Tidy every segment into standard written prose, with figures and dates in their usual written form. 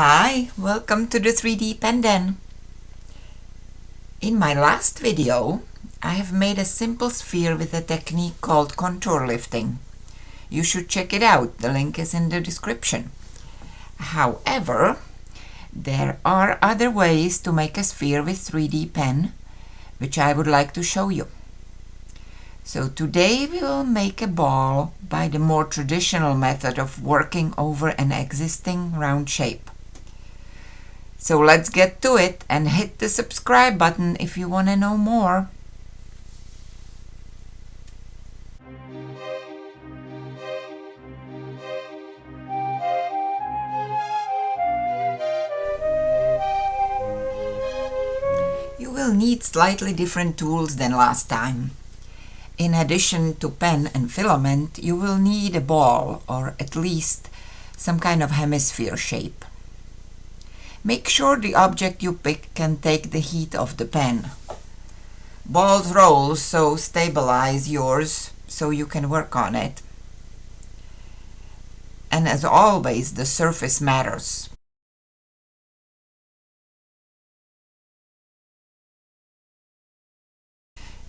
Hi, welcome to the 3D pen den. In my last video, I have made a simple sphere with a technique called contour lifting. You should check it out, the link is in the description. However, there are other ways to make a sphere with 3D pen, which I would like to show you. So today we will make a ball by the more traditional method of working over an existing round shape. So let's get to it and hit the subscribe button if you want to know more. You will need slightly different tools than last time. In addition to pen and filament, you will need a ball or at least some kind of hemisphere shape. Make sure the object you pick can take the heat of the pen. Balls roll, so stabilize yours so you can work on it. And as always, the surface matters.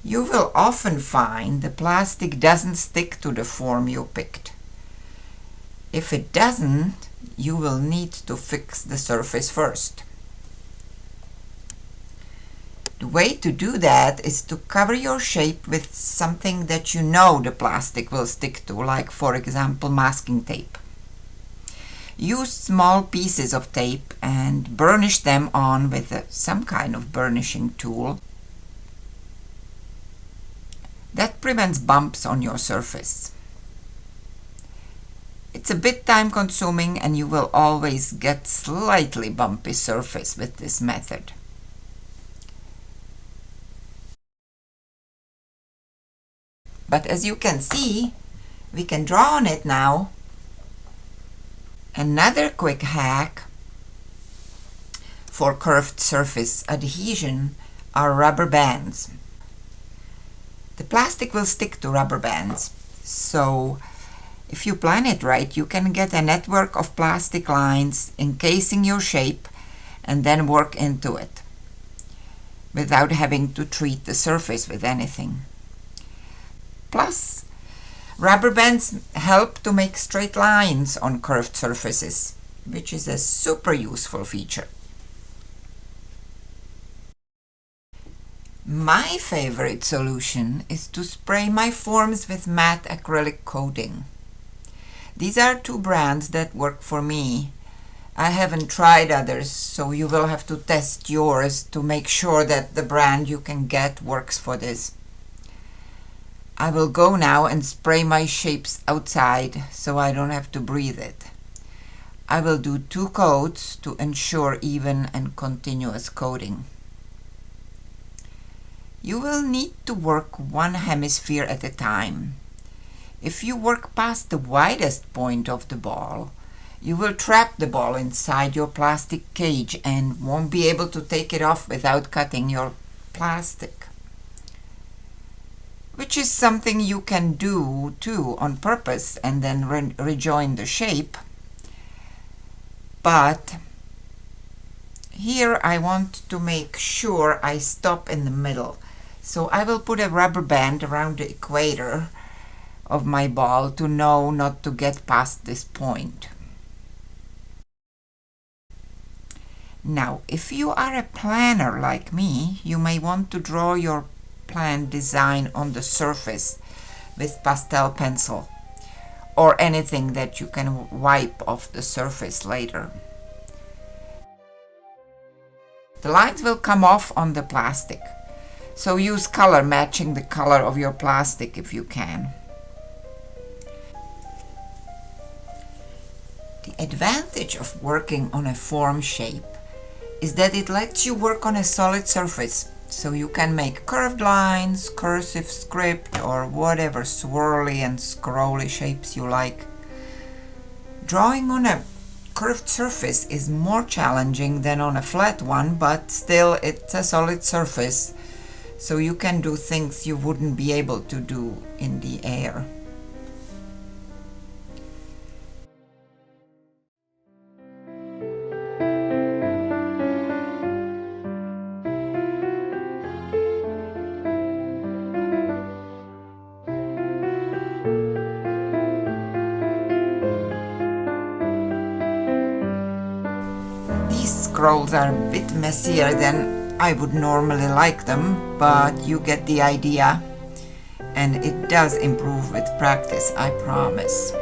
You will often find the plastic doesn't stick to the form you picked. If it doesn't, you will need to fix the surface first. The way to do that is to cover your shape with something that you know the plastic will stick to, like for example masking tape. Use small pieces of tape and burnish them on with some kind of burnishing tool. That prevents bumps on your surface. It's a bit time consuming and you will always get slightly bumpy surface with this method. But as you can see, we can draw on it now. Another quick hack for curved surface adhesion are rubber bands. The plastic will stick to rubber bands, so if you plan it right, you can get a network of plastic lines encasing your shape and then work into it without having to treat the surface with anything. Plus, rubber bands help to make straight lines on curved surfaces, which is a super useful feature. My favorite solution is to spray my forms with matte acrylic coating. These are two brands that work for me. I haven't tried others, so you will have to test yours to make sure that the brand you can get works for this. I will go now and spray my shapes outside so I don't have to breathe it. I will do 2 coats to ensure even and continuous coating. You will need to work one hemisphere at a time. If you work past the widest point of the ball, you will trap the ball inside your plastic cage and won't be able to take it off without cutting your plastic. Which is something you can do too on purpose and then rejoin the shape. But here I want to make sure I stop in the middle. So I will put a rubber band around the equator of my ball to know not to get past this point. Now, if you are a planner like me, you may want to draw your planned design on the surface with pastel pencil or anything that you can wipe off the surface later. The lines will come off on the plastic, so use color matching the color of your plastic if you can. The advantage of working on a form shape is that it lets you work on a solid surface, so you can make curved lines, cursive script, or whatever swirly and scrolly shapes you like. Drawing on a curved surface is more challenging than on a flat one, but still it's a solid surface, so you can do things you wouldn't be able to do in the air. scrolls are a bit messier than I would normally like them, but you get the idea. And it does improve with practice, I promise.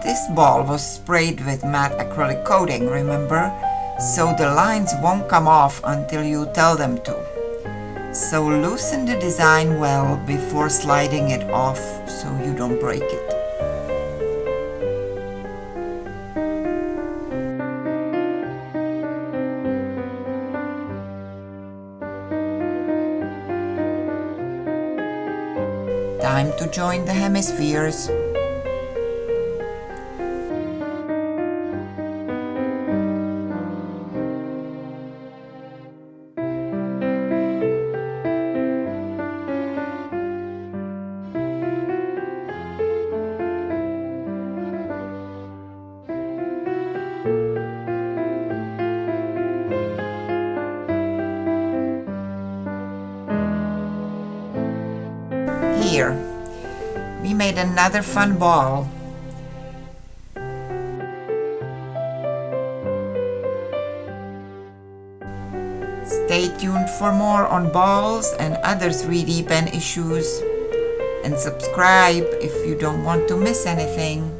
This ball was sprayed with matte acrylic coating, remember? So the lines won't come off until you tell them to. So loosen the design well before sliding it off so you don't break it. Time to join the hemispheres. Here, we made another fun ball. Stay tuned for more on balls and other 3D pen issues, and subscribe if you don't want to miss anything.